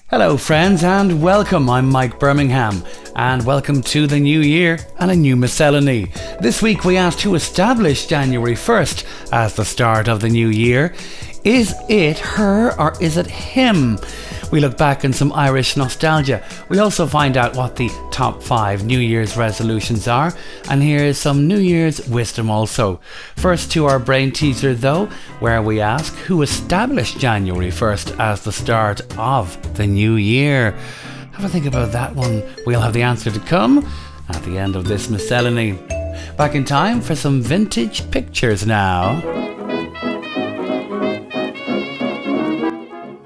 Hello friends and welcome, I'm Mike Birmingham and welcome to the new year and a new Miscellany. This week we asked who established January 1st as the start of the new year. Is it her or is it him? We look back in some Irish nostalgia. We also find out what the top 5 New Year's resolutions are, and here's some New Year's wisdom also. First to our brain teaser though, where we ask who established January 1st as the start of the new year. Have a think about that one. We'll have the answer to come at the end of this Miscellany. Back in time for some vintage pictures now.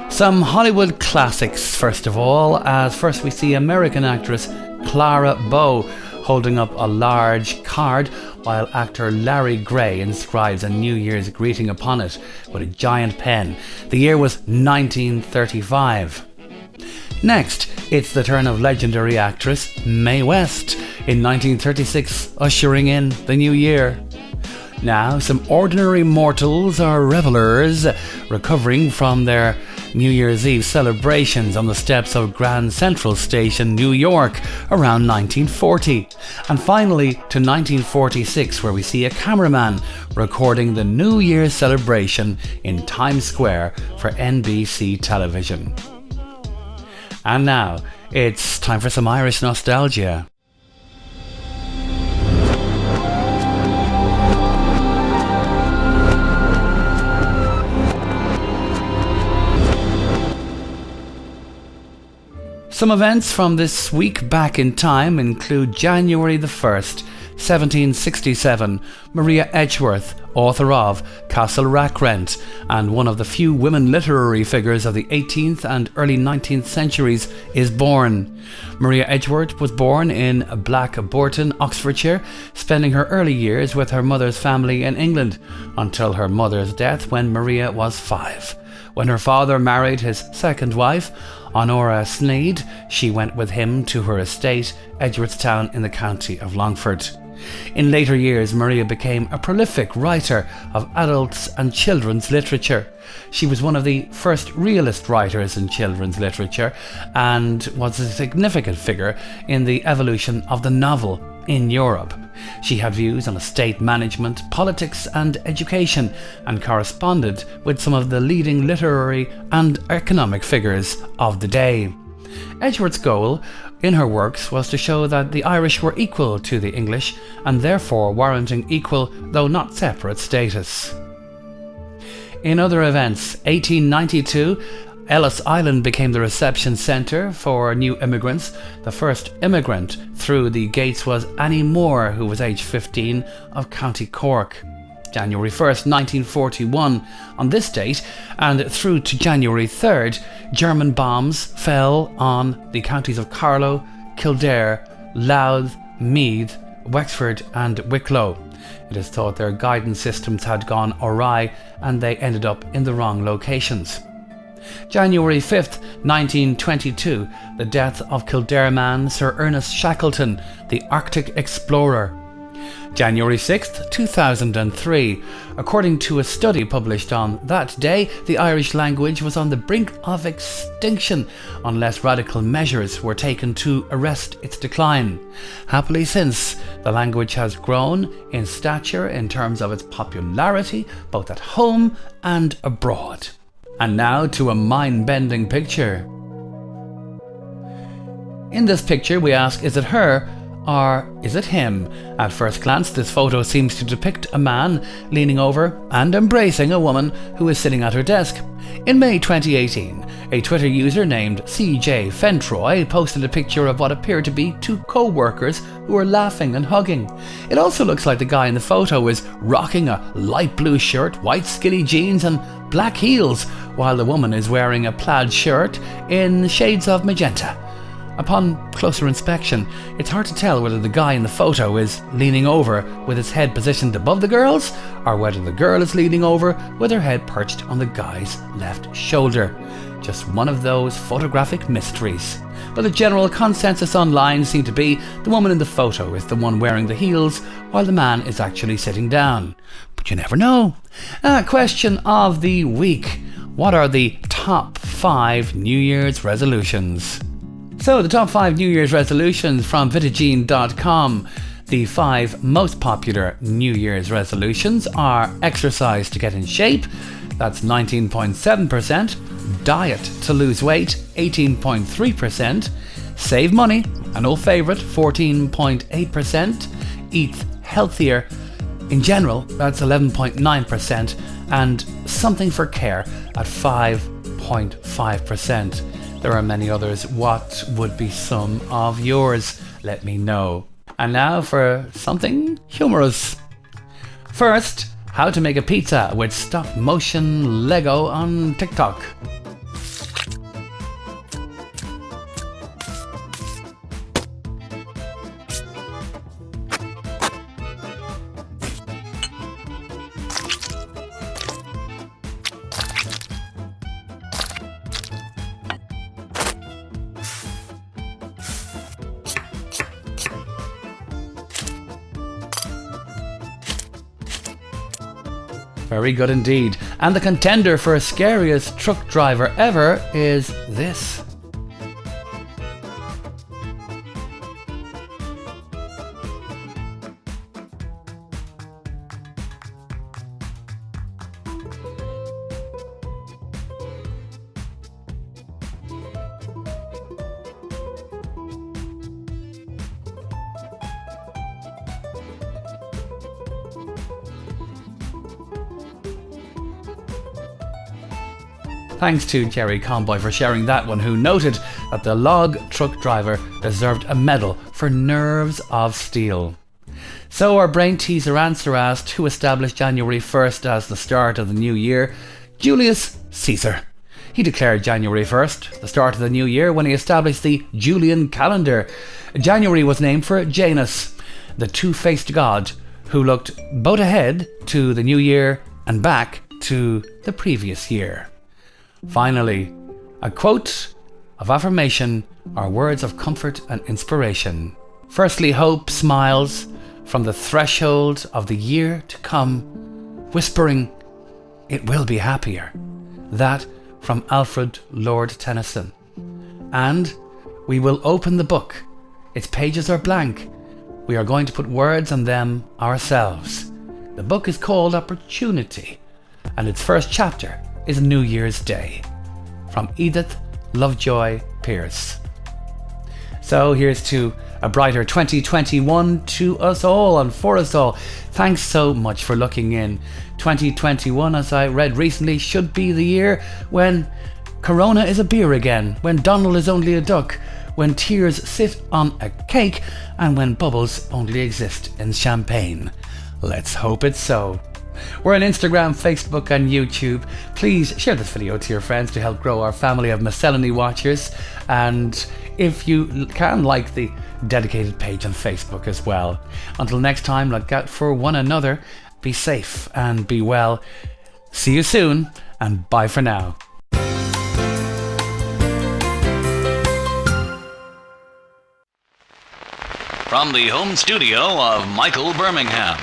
Some Hollywood classics first of all, as first we see American actress Clara Bow holding up a large card while actor Larry Gray inscribes a New Year's greeting upon it with a giant pen. The year was 1935. Next, it's the turn of legendary actress Mae West in 1936, ushering in the new year. Now, some ordinary mortals or revelers recovering from their New Year's Eve celebrations on the steps of Grand Central Station, New York, around 1940. And finally to 1946, where we see a cameraman recording the New Year's celebration in Times Square for NBC television. And now, it's time for some Irish nostalgia. Some events from this week back in time include January the 1st, 1767, Maria Edgeworth, author of Castle Rackrent, and one of the few women literary figures of the 18th and early 19th centuries, is born. Maria Edgeworth was born in Black Bourton, Oxfordshire, spending her early years with her mother's family in England, until her mother's death when Maria was 5. When her father married his second wife, Honora Sneyd, she went with him to her estate, Edgeworthstown in the county of Longford. In later years, Maria became a prolific writer of adults and children's literature. She was one of the first realist writers in children's literature and was a significant figure in the evolution of the novel in Europe. She had views on estate management, politics and education, and corresponded with some of the leading literary and economic figures of the day. Edgeworth's goal in her works was to show that the Irish were equal to the English and therefore warranting equal, though not separate, status. In other events, 1892, Ellis Island became the reception centre for new immigrants. The first immigrant through the gates was Annie Moore, who was aged 15, of County Cork. January 1st, 1941. On this date, and through to January 3rd, German bombs fell on the counties of Carlow, Kildare, Louth, Meath, Wexford and Wicklow. It is thought their guidance systems had gone awry and they ended up in the wrong locations. January 5th, 1922, the death of Kildare man Sir Ernest Shackleton, the Arctic explorer. January 6th, 2003. According to a study published on that day, the Irish language was on the brink of extinction unless radical measures were taken to arrest its decline. Happily since, the language has grown in stature in terms of its popularity both at home and abroad. And now to a mind-bending picture. In this picture we ask, is it her or is it him? At first glance, this photo seems to depict a man leaning over and embracing a woman who is sitting at her desk. In May 2018, a Twitter user named CJ Fentroy posted a picture of what appeared to be two co-workers who were laughing and hugging. It also looks like the guy in the photo is rocking a light blue shirt, white skinny jeans and black heels, while the woman is wearing a plaid shirt in shades of magenta. Upon closer inspection, it's hard to tell whether the guy in the photo is leaning over with his head positioned above the girl's, or whether the girl is leaning over with her head perched on the guy's left shoulder. Just one of those photographic mysteries. But the general consensus online seemed to be the woman in the photo is the one wearing the heels, while the man is actually sitting down. But you never know. Question of the week. What are the top 5 New Year's resolutions. So the top 5 New Year's resolutions from Vitagene.com. The 5 most popular New Year's resolutions are exercise to get in shape, that's 19.7%, diet to lose weight, 18.3%, save money, an old favourite, 14.8%, eat healthier, in general, that's 11.9%, and something for care at 5.5%. There are many others. What would be some of yours? Let me know. And now for something humorous. First, how to make a pizza with stop motion Lego on TikTok. Very good indeed. And the contender for scariest truck driver ever is this. Thanks to Jerry Conboy for sharing that one, who noted that the log truck driver deserved a medal for nerves of steel. So our brain teaser answer asked who established January 1st as the start of the new year. Julius Caesar. He declared January 1st the start of the new year when he established the Julian calendar. January was named for Janus, the two-faced god who looked both ahead to the new year and back to the previous year. Finally, a quote of affirmation are words of comfort and inspiration. Firstly, hope smiles from the threshold of the year to come, whispering, "It will be happier." That from Alfred Lord Tennyson. And we will open the book. Its pages are blank. We are going to put words on them ourselves. The book is called Opportunity, and its first chapter is New Year's Day, from Edith Lovejoy Pierce. So here's to a brighter 2021 to us all and for us all. Thanks so much for looking in. 2021, as I read recently, should be the year when Corona is a beer again, when Donald is only a duck, when tears sit on a cake, and when bubbles only exist in champagne. Let's hope it's so. We're on Instagram, Facebook and YouTube. Please share this video to your friends to help grow our family of Miscellany watchers. And if you can, like the dedicated page on Facebook as well. Until next time, look out for one another. Be safe and be well. See you soon, and bye for now. From the home studio of Michael Birmingham,